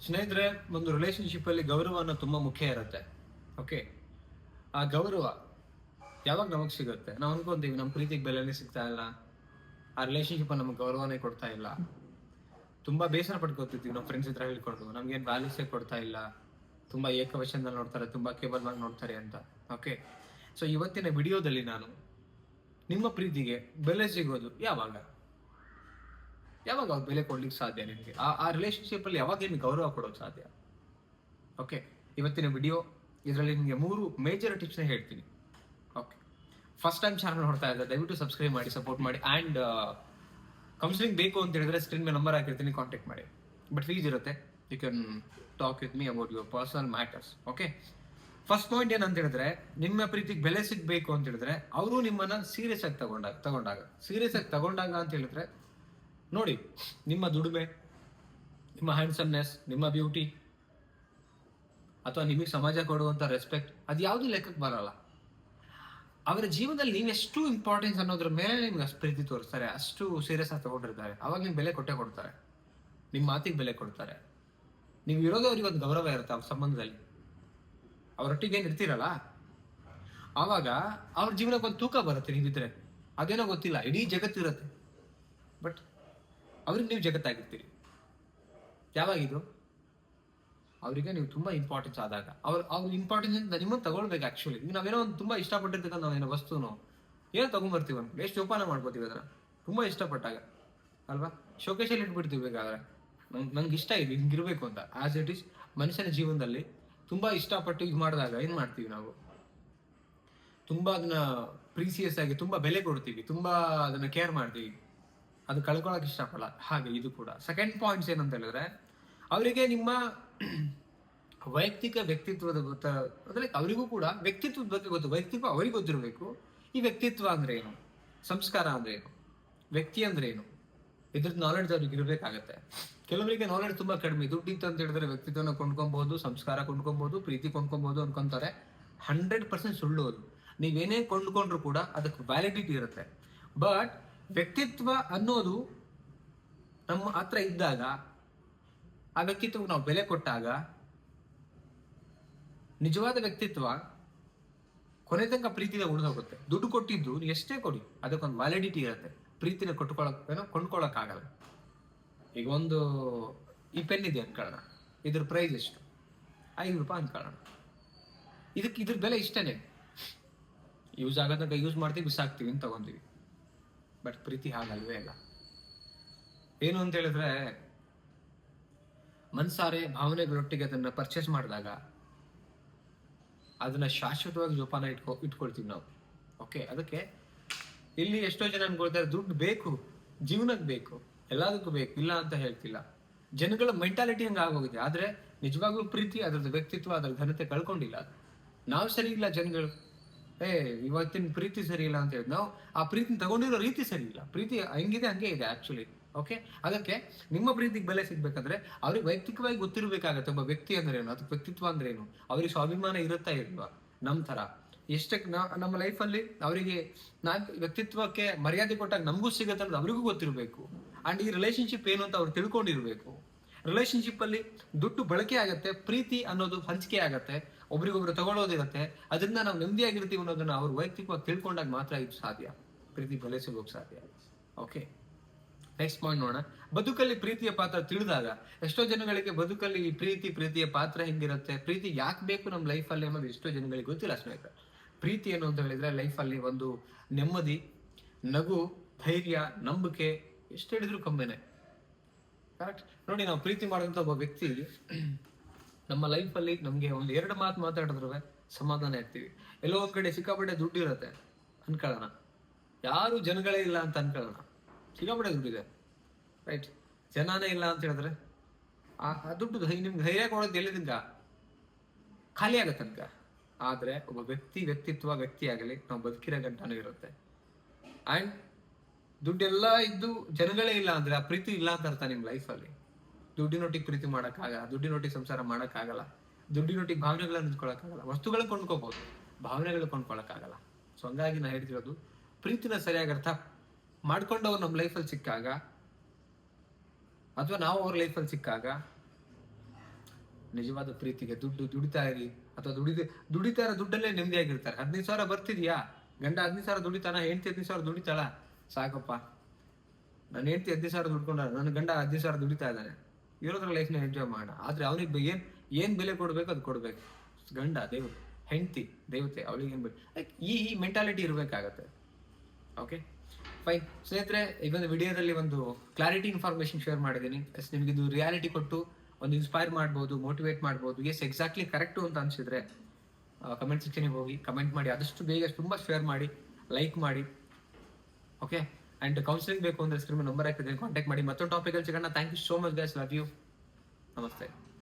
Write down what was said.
ಸ್ನೇಹಿತರೆ, ಒಂದು ರಿಲೇಶನ್ಶಿಪ್ ಅಲ್ಲಿ ಗೌರವ ಅನ್ನೋದು ತುಂಬಾ ಮುಖ್ಯ ಇರುತ್ತೆ. ಓಕೆ, ಆ ಗೌರವ ಯಾವಾಗ ನಮಗ್ ಸಿಗುತ್ತೆ? ನಾವು ಅನ್ಕೊಂತೀವಿ ನಮ್ಮ ಪ್ರೀತಿಗೆ ಬೆಲೆನೇ ಸಿಗ್ತಾ ಇಲ್ಲ, ಆ ರಿಲೇಶನ್ಶಿಪ್ ನಮ್ಗೆ ಗೌರವನೇ ಕೊಡ್ತಾ ಇಲ್ಲ, ತುಂಬಾ ಬೇಸರ ಪಡ್ಕೋತಿರ್ತೀವಿ ನಮ್ಮ ಫ್ರೆಂಡ್ಸ್ ಹತ್ರ ಹೇಳ್ಕೊಂಡು ನಮ್ಗೇನ್ ವ್ಯಾಲ್ಯೂಸೇ ಕೊಡ್ತಾ ಇಲ್ಲ, ತುಂಬಾ ಏಕವಚನದಲ್ಲಿ ನೋಡ್ತಾರೆ, ತುಂಬಾ ಕೇಬಲ್ ಆಗಿ ನೋಡ್ತಾರೆ ಅಂತ. ಓಕೆ, ಸೊ ಇವತ್ತಿನ ವಿಡಿಯೋದಲ್ಲಿ ನಾನು ನಿಮ್ಮ ಪ್ರೀತಿಗೆ ಬೆಲೆ ಸಿಗೋದು ಯಾವಾಗ ಯಾವಾಗ ಅವ್ರು ಬೆಲೆ ಕೊಡ್ಲಿಕ್ಕೆ ಸಾಧ್ಯ, ನಿಮಗೆ ಆ ರಿಲೇಶನ್ಶಿಪ್ ಅಲ್ಲಿ ಯಾವಾಗ ನಿಮ್ಗೆ ಗೌರವ ಕೊಡೋಕೆ ಸಾಧ್ಯ? ಓಕೆ, ಇವತ್ತಿನ ವಿಡಿಯೋ ಇದರಲ್ಲಿ ನಿಮಗೆ 3 ಮೇಜರ್ ಟಿಪ್ಸ್ನ ಹೇಳ್ತೀನಿ. ಓಕೆ, ಫಸ್ಟ್ ಟೈಮ್ ಚಾನಲ್ ನೋಡ್ತಾ ಇದ್ದರೆ ದಯವಿಟ್ಟು ಸಬ್ಸ್ಕ್ರೈಬ್ ಮಾಡಿ, ಸಪೋರ್ಟ್ ಮಾಡಿ. ಆ್ಯಂಡ್ ಕೌನ್ಸಿಲಿಂಗ್ ಬೇಕು ಅಂತ ಹೇಳಿದ್ರೆ ಸ್ಕ್ರೀನ್ ಮೇಲೆ ನಂಬರ್ ಹಾಕಿರ್ತೀನಿ, ಕಾಂಟ್ಯಾಕ್ಟ್ ಮಾಡಿ. ಬಟ್ ಫೀಸ್ ಇರುತ್ತೆ, you can talk with me about your personal matters. Okay, first point ಏನಂತ ಹೇಳಿದ್ರೆ, ನಿಮ್ಮ ಪ್ರೀತಿಗೆ ಬೆಲೆ ಸಿಗಬೇಕು ಅಂತ ಹೇಳಿದ್ರೆ ಅವರು ನಿಮ್ಮನ್ನ ಸೀರಿಯಸ್ ಆಗಿ ತಗೊಂಡಾಗ ಅಂತ ಹೇಳಿದ್ರೆ ನೋಡಿ, ನಿಮ್ಮ ದುಡಿಮೆ, ನಿಮ್ಮ ಹ್ಯಾಂಡ್ಸಮ್ನೆಸ್, ನಿಮ್ಮ ಬ್ಯೂಟಿ, ಅಥವಾ ನಿಮಗೆ ಸಮಾಜ ಕೊಡುವಂತ ರೆಸ್ಪೆಕ್ಟ್, ಅದು ಯಾವುದು ಲೆಕ್ಕಕ್ಕೆ ಬರಲ್ಲ. ಅವರ ಜೀವನದಲ್ಲಿ ನೀವು ಎಷ್ಟು ಇಂಪಾರ್ಟೆನ್ಸ್ ಅನ್ನೋದ್ರ ಮೇಲೆ ನಿಮ್ಗೆ ಅಷ್ಟು ಪ್ರೀತಿ ತೋರಿಸ್ತಾರೆ, ಅಷ್ಟು ಸೀರಿಯಸ್ ಆಗಿ ತಗೊಂಡಿರ್ತಾರೆ. ಅವಾಗ ನಿಮ್ಗೆ ಬೆಲೆ ಕೊಟ್ಟೆ ಕೊಡ್ತಾರೆ, ನಿಮ್ಮ ಮಾತಿಗೆ ಬೆಲೆ ಕೊಡ್ತಾರೆ. ನೀವು ಇರೋದೇ ಅವ್ರಿಗೆ ಒಂದು ಗೌರವ ಇರುತ್ತೆ ಅವ್ರ ಸಂಬಂಧದಲ್ಲಿ. ಅವರೊಟ್ಟಿಗೆ ಏನು ಇರ್ತೀರಲ್ಲ, ಆವಾಗ ಅವ್ರ ಜೀವನಕ್ಕೆ ಒಂದು ತೂಕ ಬರುತ್ತೆ. ನೀವಿದ್ರೆ ಅದೇನೋ ಗೊತ್ತಿಲ್ಲ, ಇಡೀ ಜಗತ್ತಿರುತ್ತೆ, ಬಟ್ ಅವ್ರಿಗೆ ನೀವು ಜಗತ್ತಾಗಿರ್ತೀರಿ. ಯಾವಾಗಿದು? ಅವರಿಗೆ ನೀವು ತುಂಬಾ ಇಂಪಾರ್ಟೆನ್ಸ್ ಆದಾಗ. ಅವ್ರ ಇಂಪಾರ್ಟೆನ್ಸ್ ಅಂತ ನಿಮ್ಮನ್ನು ತಗೊಳ್ಬೇಕು. ಆಕ್ಚುಲಿ ಈಗ ನಾವೇನೋ ಒಂದು ತುಂಬಾ ಇಷ್ಟಪಟ್ಟಿರ್ತಕ್ಕಂಥ ನಾವೇನೋ ವಸ್ತುನು ಏನೋ ತಗೊಂಡ್ಬರ್ತೀವಿ, ಅಂತ ಎಷ್ಟು ಜೋಪಾನ ಮಾಡ್ಕೋತೀವಿ ಅದನ್ನ, ತುಂಬಾ ಇಷ್ಟಪಟ್ಟಾಗ ಅಲ್ವಾ, ಶೋಕೇಶಲ್ಲಿ ಇಟ್ಬಿಡ್ತೀವಿ. ಬೇಕಾದ್ರೆ ನಂಗೆ ಇಷ್ಟ ಇದೆ ಹಿಂಗಿರ್ಬೇಕು ಅಂತ. ಆಸ್ ಇಟ್ ಈಸ್ ಮನುಷ್ಯನ ಜೀವನದಲ್ಲಿ ತುಂಬಾ ಇಷ್ಟಪಟ್ಟು ಇದು ಮಾಡಿದಾಗ ಏನ್ ಮಾಡ್ತೀವಿ ನಾವು? ತುಂಬಾ ಅದನ್ನ ಪ್ರೀಸಿಯಸ್ ಆಗಿ ತುಂಬಾ ಬೆಲೆ ಕೊಡ್ತೀವಿ, ತುಂಬಾ ಅದನ್ನ ಕೇರ್ ಮಾಡ್ತೀವಿ, ಅದು ಕಳ್ಕೊಳಕ್ ಇಷ್ಟಪಡಲ್ಲ. ಹಾಗೆ ಇದು ಕೂಡ ಸೆಕೆಂಡ್ ಪಾಯಿಂಟ್ಸ್ ಏನಂತ ಹೇಳಿದ್ರೆ, ಅವರಿಗೆ ನಿಮ್ಮ ವೈಯಕ್ತಿಕ ವ್ಯಕ್ತಿತ್ವದ ಅಂದ್ರೆ ಅವರಿಗೂ ಕೂಡ ವ್ಯಕ್ತಿತ್ವದ ಬಗ್ಗೆ ಗೊತ್ತು. ವ್ಯಕ್ತಿತ್ವ ಅವರಿಗೆ ಗೊತ್ತಿರಬೇಕು. ಈ ವ್ಯಕ್ತಿತ್ವ ಅಂದ್ರೆ ಏನು, ಸಂಸ್ಕಾರ ಅಂದ್ರೆ ಏನು, ವ್ಯಕ್ತಿ ಅಂದ್ರೆ ಏನು, ಇದ್ರದ್ದು ನಾಲೆಡ್ಜ್ ಅವ್ರಿಗೆ ಇರಬೇಕಾಗತ್ತೆ. ಕೆಲವರಿಗೆ ನಾಲೆಡ್ಜ್ ತುಂಬಾ ಕಡಿಮೆ. ದುಡ್ಡಿತ್ತು ಅಂತ ಹೇಳಿದ್ರೆ ವ್ಯಕ್ತಿತ್ವನ ಕೊಂಡ್ಕೊಬಹುದು, ಸಂಸ್ಕಾರ ಕೊಂಡ್ಕೊಬಹುದು, ಪ್ರೀತಿ ಕೊಂಡ್ಕೊಬಹುದು ಅನ್ಕೊಂತಾರೆ. 100% ಸುಳ್ಳು ಅದು. ನೀವೇನೇ ಕೊಂಡ್ಕೊಂಡ್ರು ಕೂಡ ಅದಕ್ಕೆ ವ್ಯಾಲಿಡಿಟಿ ಇರುತ್ತೆ. ಬಟ್ ವ್ಯಕ್ತಿತ್ವ ಅನ್ನೋದು ನಮ್ಮ ಹತ್ರ ಇದ್ದಾಗ, ಆ ವ್ಯಕ್ತಿತ್ವಕ್ಕೆ ನಾವು ಬೆಲೆ ಕೊಟ್ಟಾಗ, ನಿಜವಾದ ವ್ಯಕ್ತಿತ್ವ ಕೊನೆ ತನಕ ಪ್ರೀತಿನ ಉಳಿದೋಗುತ್ತೆ. ದುಡ್ಡು ಕೊಟ್ಟಿದ್ದು ನೀವು ಎಷ್ಟೇ ಕೊಡಿ, ಅದಕ್ಕೊಂದು ವ್ಯಾಲಿಡಿಟಿ ಇರುತ್ತೆ. ಪ್ರೀತಿನ ಕೊಂಡ್ಕೊಳಕ್ ಆಗಲ್ಲ. ಈಗ ಒಂದು ಈ ಪೆನ್ ಇದೆ ಅನ್ಕೊಳ್ಳೋಣ, ಇದ್ರ ಪ್ರೈಸ್ ಎಷ್ಟು? 5 ರೂಪಾಯಿ ಅನ್ಕೊಳ್ಳೋಣ. ಇದ್ರ ಬೆಲೆ ಇಷ್ಟನೇ. ಯೂಸ್ ಆಗೋದಕ್ಕೆ ಯೂಸ್ ಮಾಡ್ತೀವಿ, ಬಿಸಾಕ್ತೀವಿ ಅಂತ ತಗೊಂತೀವಿ. ಬಟ್ ಪ್ರೀತಿ ಹಾಗಲ್ವೇ ಅಲ್ಲ. ಏನು ಅಂತ ಹೇಳಿದ್ರೆ, ಮನ್ಸಾರೆ ಭಾವನೆಗಳೊಟ್ಟಿಗೆ ಅದನ್ನ ಪರ್ಚೇಸ್ ಮಾಡಿದಾಗ ಅದನ್ನ ಶಾಶ್ವತವಾಗಿ ಜೋಪಾನ ಇಟ್ಕೊಳ್ತೀವಿ ನಾವು. ಓಕೆ, ಅದಕ್ಕೆ ಇಲ್ಲಿ ಎಷ್ಟೋ ಜನ ಅನ್ಕೊಳ್ತಾರೆ ದುಡ್ಡು ಬೇಕು, ಜೀವನಕ್ಕೆ ಬೇಕು, ಎಲ್ಲದಕ್ಕೂ ಬೇಕು, ಇಲ್ಲ ಅಂತ ಹೇಳ್ತಿಲ್ಲ. ಜನಗಳ ಮೆಂಟಾಲಿಟಿ ಹಂಗ ಆಗೋಗಿದೆ. ಆದ್ರೆ ನಿಜವಾಗ್ಲೂ ಪ್ರೀತಿ, ಅದ್ರದ್ದು ವ್ಯಕ್ತಿತ್ವ, ಅದ್ರ ಘನತೆ ಕಳ್ಕೊಂಡಿಲ್ಲ. ನಾವು ಸರಿ ಇಲ್ಲ, ಜನಗಳು ಇವತ್ತಿನ ಪ್ರೀತಿ ಸರಿ ಇಲ್ಲ ಅಂತ ಹೇಳಿ ನಾವು ಆ ಪ್ರೀತಿನ ತಗೊಂಡಿರೋ ರೀತಿ ಸರಿ ಇಲ್ಲ. ಪ್ರೀತಿ ಹೆಂಗಿದೆ ಹಂಗೆ ಇದೆ ಆಕ್ಚುಲಿ. ಓಕೆ, ಅದಕ್ಕೆ ನಿಮ್ಮ ಪ್ರೀತಿಗೆ ಬೆಲೆ ಸಿಗ್ಬೇಕಂದ್ರೆ ಅವ್ರಿಗೆ ವೈಯಕ್ತಿಕವಾಗಿ ಗೊತ್ತಿರ್ಬೇಕಾಗತ್ತೆ ಒಬ್ಬ ವ್ಯಕ್ತಿ ಅಂದ್ರೆ ಏನು, ಅದಕ್ಕೆ ವ್ಯಕ್ತಿತ್ವ ಅಂದ್ರೆ ಏನು, ಅವ್ರಿಗೆ ಸ್ವಾಭಿಮಾನ ಇರುತ್ತಾ ಇಲ್ವಾ? ನಮ್ ತರ ಎಷ್ಟಕ್ಕೆ ನಮ್ಮ ಲೈಫಲ್ಲಿ ಅವರಿಗೆ ವ್ಯಕ್ತಿತ್ವಕ್ಕೆ ಮರ್ಯಾದೆ ಕೊಟ್ಟಾಗ ನಮಗೂ ಸಿಗತ್ತೆ ಅನ್ನೋದು ಅವರಿಗೂ ಗೊತ್ತಿರಬೇಕು. ಅಂಡ್ ಈ ರಿಲೇಶನ್ಶಿಪ್ ಏನು ಅಂತ ಅವ್ರು ತಿಳ್ಕೊಂಡಿರ್ಬೇಕು. ರಿಲೇಶನ್ಶಿಪ್ ಅಲ್ಲಿ ದುಡ್ಡು ಬಳಕೆ ಆಗತ್ತೆ, ಪ್ರೀತಿ ಅನ್ನೋದು ಹಂಚಿಕೆ ಆಗತ್ತೆ, ಒಬ್ರಿಗೊಬ್ರು ತಗೊಳ್ಳೋದಿರತ್ತೆ. ಅದರಿಂದ ನಾವು ನೆಮ್ಮದಿಯಾಗಿರ್ತೀವಿ ಅನ್ನೋದನ್ನ ಅವ್ರು ವೈಯಕ್ತಿಕವಾಗಿ ತಿಳ್ಕೊಂಡಾಗ ಮಾತ್ರ ಇದು ಸಾಧ್ಯ, ಪ್ರೀತಿ ಬೆಲೆ ಸಿಗೋಕ್ ಸಾಧ್ಯ. ಓಕೆ, ನೆಕ್ಸ್ಟ್ ಪಾಯಿಂಟ್ ನೋಡೋಣ. ಬದುಕಲ್ಲಿ ಪ್ರೀತಿಯ ಪಾತ್ರ ತಿಳಿದಾಗ ಎಷ್ಟೋ ಜನಗಳಿಗೆ ಬದುಕಲ್ಲಿ ಪ್ರೀತಿಯ ಪಾತ್ರ ಹೆಂಗಿರುತ್ತೆ, ಪ್ರೀತಿ ಯಾಕೆ ಬೇಕು ನಮ್ಮ ಲೈಫಲ್ಲಿ ಅನ್ನೋದು ಎಷ್ಟೋ ಜನಗಳಿಗೆ ಗೊತ್ತಿಲ್ಲ. ಸ್ನೇಹಿತರೆ, ಪ್ರೀತಿ ಏನು ಅಂತ ಹೇಳಿದ್ರೆ ಲೈಫಲ್ಲಿ ಒಂದು ನೆಮ್ಮದಿ, ನಗು, ಧೈರ್ಯ, ನಂಬಿಕೆ, ಎಷ್ಟು ಹೇಳಿದ್ರು ಕಮ್ಮಿನೇ. ಕರೆಕ್ಟ್ ನೋಡಿ, ನಾವು ಪ್ರೀತಿ ಮಾಡುವಂತ ಒಬ್ಬ ವ್ಯಕ್ತಿ ನಮ್ಮ ಲೈಫಲ್ಲಿ ನಮ್ಗೆ ಒಂದು 2 ಮಾತು ಮಾತಾಡಿದ್ರು ಸಮಾಧಾನ ಇರ್ತೀವಿ. ಎಲ್ಲೋ ಒಂದ್ ಕಡೆ ಸಿಕ್ಕಾಪಟ್ಟೆ ದುಡ್ಡು ಇರುತ್ತೆ ಅನ್ಕೊಳ್ಳೋಣ, ಯಾರು ಜನಗಳೇ ಇಲ್ಲ ಅಂತ ಅನ್ಕೊಳ್ಳೋಣ, ಸಿಕ್ಕಾಪಟ್ಟೆ ದುಡ್ಡಿದೆ, ರೈಟ್, ಜನನೇ ಇಲ್ಲ ಅಂತ ಹೇಳಿದ್ರೆ ಆ ದುಡ್ಡು ನಿಮ್ಗೆ ಧೈರ್ಯ ಕೊಡೋದು ಎಲ್ಲಿದ್ದಂಗ ಖಾಲಿ ಆಗತ್ತನ್ಕ. ಆದ್ರೆ ಒಬ್ಬ ವ್ಯಕ್ತಿ ಆಗಲಿ ನಾವು ಬದುಕಿರೋ ಗಂಟನೂ ಇರುತ್ತೆ. ಅಂಡ್ ದುಡ್ಡೆಲ್ಲ ಇದ್ದು ಜನಗಳೇ ಇಲ್ಲ ಅಂದ್ರೆ ಆ ಪ್ರೀತಿ ಇಲ್ಲ ಅಂತ ಅರ್ಥ ನಿಮ್ ಲೈಫಲ್ಲಿ. ದುಡ್ಡಿನೊಟ್ಟಿಗೆ ಪ್ರೀತಿ ಮಾಡಕ್ಕಾಗಲ್ಲ, ದುಡ್ಡಿನೊಟ್ಟಿಗೆ ಸಂಸಾರ ಮಾಡಕ್ಕಾಗಲ್ಲ, ದುಡ್ಡಿನೊಟ್ಟಿಗೆ ಭಾವನೆಗಳನ್ನ ನಿಂತ್ಕೊಳಕ್ಕಾಗಲ್ಲ. ವಸ್ತುಗಳನ್ನ ಕೊಂಡ್ಕೋಬಹುದು, ಭಾವನೆಗಳು ಕೊಂಡ್ಕೊಳಕ್ಕಾಗಲ್ಲ. ಸೊ ಹಂಗಾಗಿ ನಾ ಹೇಳ್ತಿರೋದು, ಪ್ರೀತಿನ ಸರಿಯಾಗಿ ಅರ್ಥ ಮಾಡ್ಕೊಂಡವ್ರು ನಮ್ಮ ಲೈಫಲ್ಲಿ ಸಿಕ್ಕಾಗ, ಅಥವಾ ನಾವು ಅವ್ರ ಲೈಫಲ್ಲಿ ಸಿಕ್ಕಾಗ ನಿಜವಾದ ಪ್ರೀತಿಗೆ ದುಡಿತಾ ಇರಿ, ಅಥವಾ ದುಡಿತಾ ಇರೋ ದುಡ್ಡಲ್ಲೇ ನೆಮ್ಮದಿಯಾಗಿರ್ತಾರೆ. 15,000 ಬರ್ತಿದ್ಯಾ, ಗಂಡ 15,000 ದುಡಿತಾನ, ಹೆಂಡತಿ 15,000 ದುಡಿತಾಳ, ಸಾಕಪ್ಪ. ನನ್ನ ಹೆಂಡತಿ 15,000 ದುಡ್ಕೊಂಡ, ನನ್ನ ಗಂಡ 15,000 ದುಡಿತಾ ಇದ್ದಾನೆ, ಇರೋದ್ರ ಲೈಫ್ನ ಎಂಜಾಯ್ ಮಾಡೋಣ. ಆದ್ರೆ ಅವನಿಗೆ ಏನ್ ಬೆಲೆ ಕೊಡ್ಬೇಕು ಅದು ಕೊಡ್ಬೇಕು. ಗಂಡ ದೇವ್ರು, ಹೆಂಡತಿ ದೇವತೆ, ಅವಳಿಗೆ ಏನ್ ಬೇಕು, ಲೈಕ್ ಈ ಮೆಂಟಾಲಿಟಿ ಇರ್ಬೇಕಾಗತ್ತೆ. ಓಕೆ ಫೈನ್ ಸ್ನೇಹಿತರೆ, ಈ ಒಂದು ವಿಡಿಯೋದಲ್ಲಿ ಒಂದು ಕ್ಲಾರಿಟಿ ಇನ್ಫಾರ್ಮೇಶನ್ ಶೇರ್ ಮಾಡಿದ್ದೀನಿ. ನಿಮ್ಗೆ ಇದು ರಿಯಾಲಿಟಿ ಕೊಟ್ಟು ಒಂದು ಇನ್ಸ್ಪೈರ್ ಮಾಡ್ಬೋದು, ಮೋಟಿವೇಟ್ ಮಾಡ್ಬೋದು. ಎಸ್ ಎಕ್ಸಾಕ್ಟ್ಲಿ ಕರೆಕ್ಟು ಅಂತ ಅನ್ಸಿದ್ರೆ ಕಮೆಂಟ್ ಸೆಕ್ಷನ್ಗೆ ಹೋಗಿ ಕಮೆಂಟ್ ಮಾಡಿ, ಆದಷ್ಟು ಬೇಗ ತುಂಬ ಶೇರ್ ಮಾಡಿ, ಲೈಕ್ ಮಾಡಿ. ಓಕೆ, ಅಂಡ್ ಕೌನ್ಸಿಲಿಂಗ್ ಬೇಕು ಅಂದ್ರೆ ಸ್ಕ್ರೀನ್ ನಂಬರ್ ಹಾಕಿದ್ರೆ ಕಾಂಟ್ಯಾಕ್ಟ್ ಮಾಡಿ. ಮತ್ತೊಂದು ಟಾಪಿಕಲ್ಲಿ ಸಿಗೋಣ. Thank you so much guys, love you, ನಮಸ್ತೆ.